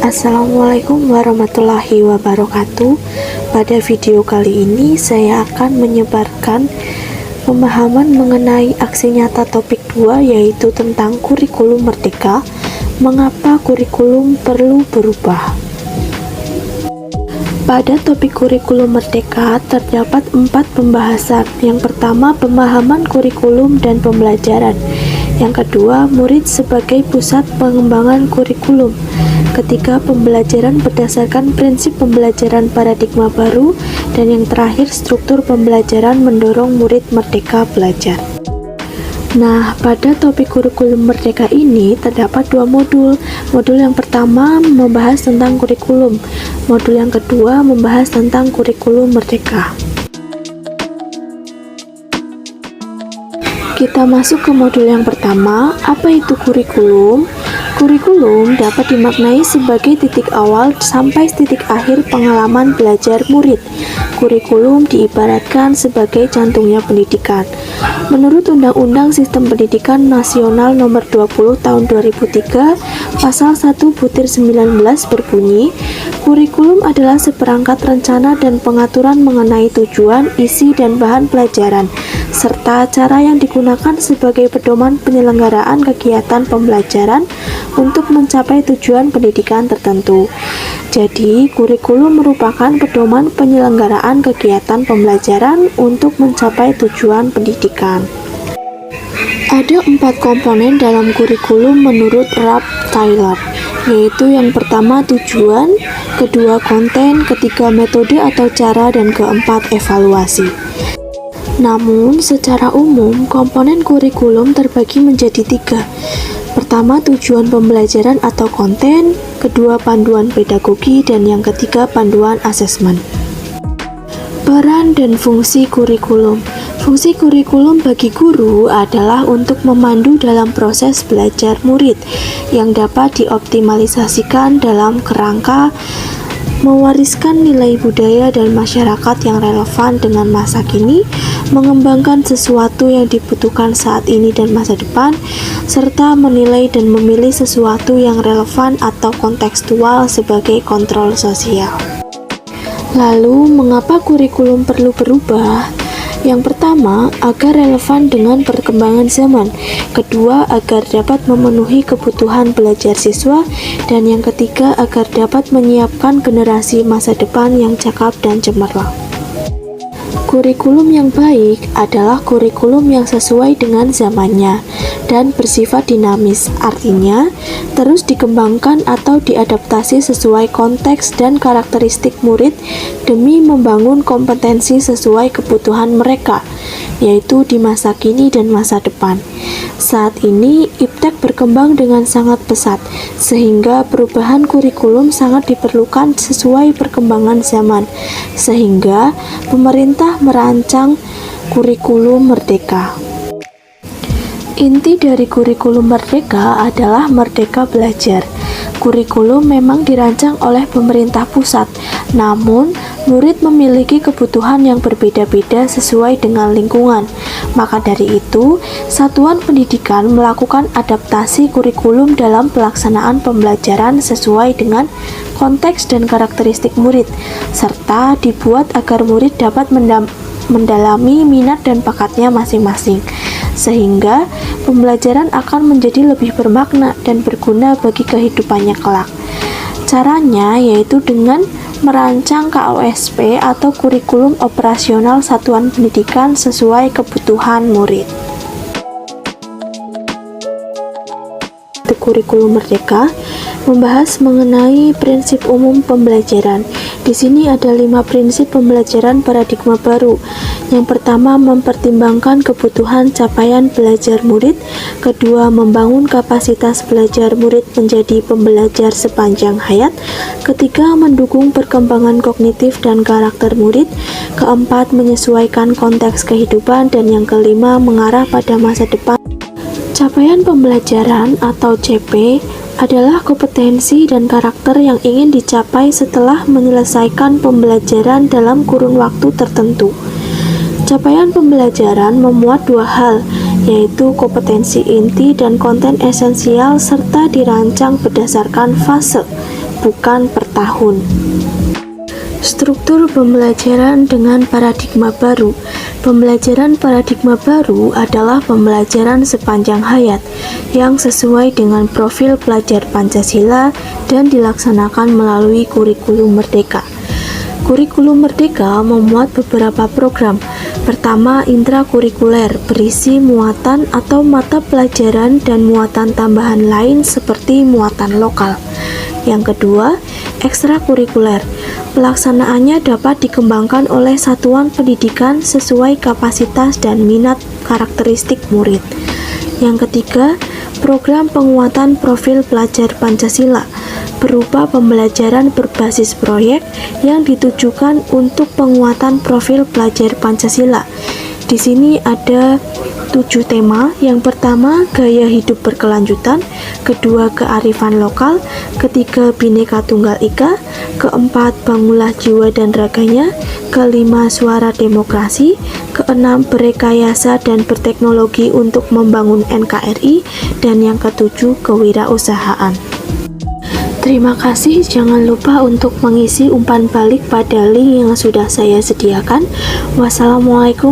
Assalamualaikum warahmatullahi wabarakatuh. Pada video kali ini saya akan menyebarkan pemahaman mengenai aksi nyata topik 2, yaitu tentang kurikulum merdeka. Mengapa kurikulum perlu berubah? Pada topik kurikulum merdeka terdapat 4 pembahasan. Yang pertama, pemahaman kurikulum dan pembelajaran. Yang kedua, murid sebagai pusat pengembangan kurikulum. Ketiga, pembelajaran berdasarkan prinsip pembelajaran paradigma baru. Dan yang terakhir, struktur pembelajaran mendorong murid merdeka belajar. Nah, pada topik kurikulum merdeka ini terdapat 2 modul. Modul yang pertama membahas tentang kurikulum. Modul yang kedua membahas tentang kurikulum merdeka. Kita masuk ke modul yang pertama. Apa itu kurikulum? Kurikulum dapat dimaknai sebagai titik awal sampai titik akhir pengalaman belajar murid. Kurikulum diibaratkan sebagai jantungnya pendidikan. Menurut Undang-Undang Sistem Pendidikan Nasional Nomor 20 Tahun 2003, Pasal 1/19 berbunyi, kurikulum adalah seperangkat rencana dan pengaturan mengenai tujuan, isi, dan bahan pelajaran, serta cara yang digunakan sebagai pedoman penyelenggaraan kegiatan pembelajaran untuk mencapai tujuan pendidikan tertentu. Jadi, kurikulum merupakan pedoman penyelenggaraan kegiatan pembelajaran untuk mencapai tujuan pendidikan. Ada 4 komponen dalam kurikulum menurut Ralph Taylor, yaitu yang pertama tujuan, kedua konten, ketiga metode atau cara, dan keempat evaluasi. Namun, secara umum, komponen kurikulum terbagi menjadi 3. Pertama, tujuan pembelajaran atau konten, kedua panduan pedagogi, dan yang ketiga panduan asesmen. Peran dan fungsi kurikulum. Fungsi kurikulum bagi guru adalah untuk memandu dalam proses belajar murid yang dapat dioptimalisasikan dalam kerangka mewariskan nilai budaya dan masyarakat yang relevan dengan masa kini, mengembangkan sesuatu yang dibutuhkan saat ini dan masa depan, serta menilai dan memilih sesuatu yang relevan atau kontekstual sebagai kontrol sosial. Lalu, mengapa kurikulum perlu berubah? Yang pertama, agar relevan dengan perkembangan zaman. Kedua, agar dapat memenuhi kebutuhan belajar siswa. Dan yang ketiga, agar dapat menyiapkan generasi masa depan yang cakap dan cemerlang. Kurikulum yang baik adalah kurikulum yang sesuai dengan zamannya dan bersifat dinamis, artinya terus dikembangkan atau diadaptasi sesuai konteks dan karakteristik murid demi membangun kompetensi sesuai kebutuhan mereka, yaitu di masa kini dan masa depan. Saat ini, iptek berkembang dengan sangat pesat, sehingga perubahan kurikulum sangat diperlukan sesuai perkembangan zaman, sehingga pemerintah merancang kurikulum merdeka. Inti dari kurikulum merdeka adalah merdeka belajar. Kurikulum memang dirancang oleh pemerintah pusat, namun murid memiliki kebutuhan yang berbeda-beda sesuai dengan lingkungan. Maka dari itu, satuan pendidikan melakukan adaptasi kurikulum dalam pelaksanaan pembelajaran sesuai dengan konteks dan karakteristik murid, serta dibuat agar murid dapat mendalami minat dan bakatnya masing-masing, sehingga pembelajaran akan menjadi lebih bermakna dan berguna bagi kehidupannya kelak. Caranya yaitu dengan merancang KOSP atau kurikulum operasional satuan pendidikan sesuai kebutuhan murid. Kurikulum merdeka membahas mengenai prinsip umum pembelajaran. Di sini ada 5 prinsip pembelajaran paradigma baru. Yang pertama, mempertimbangkan kebutuhan capaian belajar murid. Kedua, membangun kapasitas belajar murid menjadi pembelajar sepanjang hayat. Ketiga, mendukung perkembangan kognitif dan karakter murid. Keempat, menyesuaikan konteks kehidupan. Dan yang kelima, mengarah pada masa depan. Capaian pembelajaran atau CP adalah kompetensi dan karakter yang ingin dicapai setelah menyelesaikan pembelajaran dalam kurun waktu tertentu. Capaian pembelajaran memuat 2 hal, yaitu kompetensi inti dan konten esensial serta dirancang berdasarkan fase bukan per tahun. Struktur pembelajaran dengan paradigma baru. Pembelajaran paradigma baru adalah pembelajaran sepanjang hayat yang sesuai dengan profil pelajar Pancasila dan dilaksanakan melalui kurikulum merdeka. Kurikulum Merdeka memuat beberapa program. Pertama, intrakurikuler, berisi muatan atau mata pelajaran dan muatan tambahan lain seperti muatan lokal. Yang kedua, ekstrakurikuler. Pelaksanaannya dapat dikembangkan oleh satuan pendidikan sesuai kapasitas dan minat karakteristik murid. Yang ketiga, program penguatan profil pelajar Pancasila berupa pembelajaran berbasis proyek yang ditujukan untuk penguatan profil pelajar Pancasila. Di sini ada 7 tema. Yang pertama, gaya hidup berkelanjutan, kedua, kearifan lokal, ketiga, Bhinneka Tunggal Ika, keempat, bangunlah jiwa dan raganya, kelima, suara demokrasi, keenam, berekayasa dan berteknologi untuk membangun NKRI, dan yang ketujuh, kewirausahaan. Terima kasih, jangan lupa untuk mengisi umpan balik pada link yang sudah saya sediakan. Wassalamualaikum.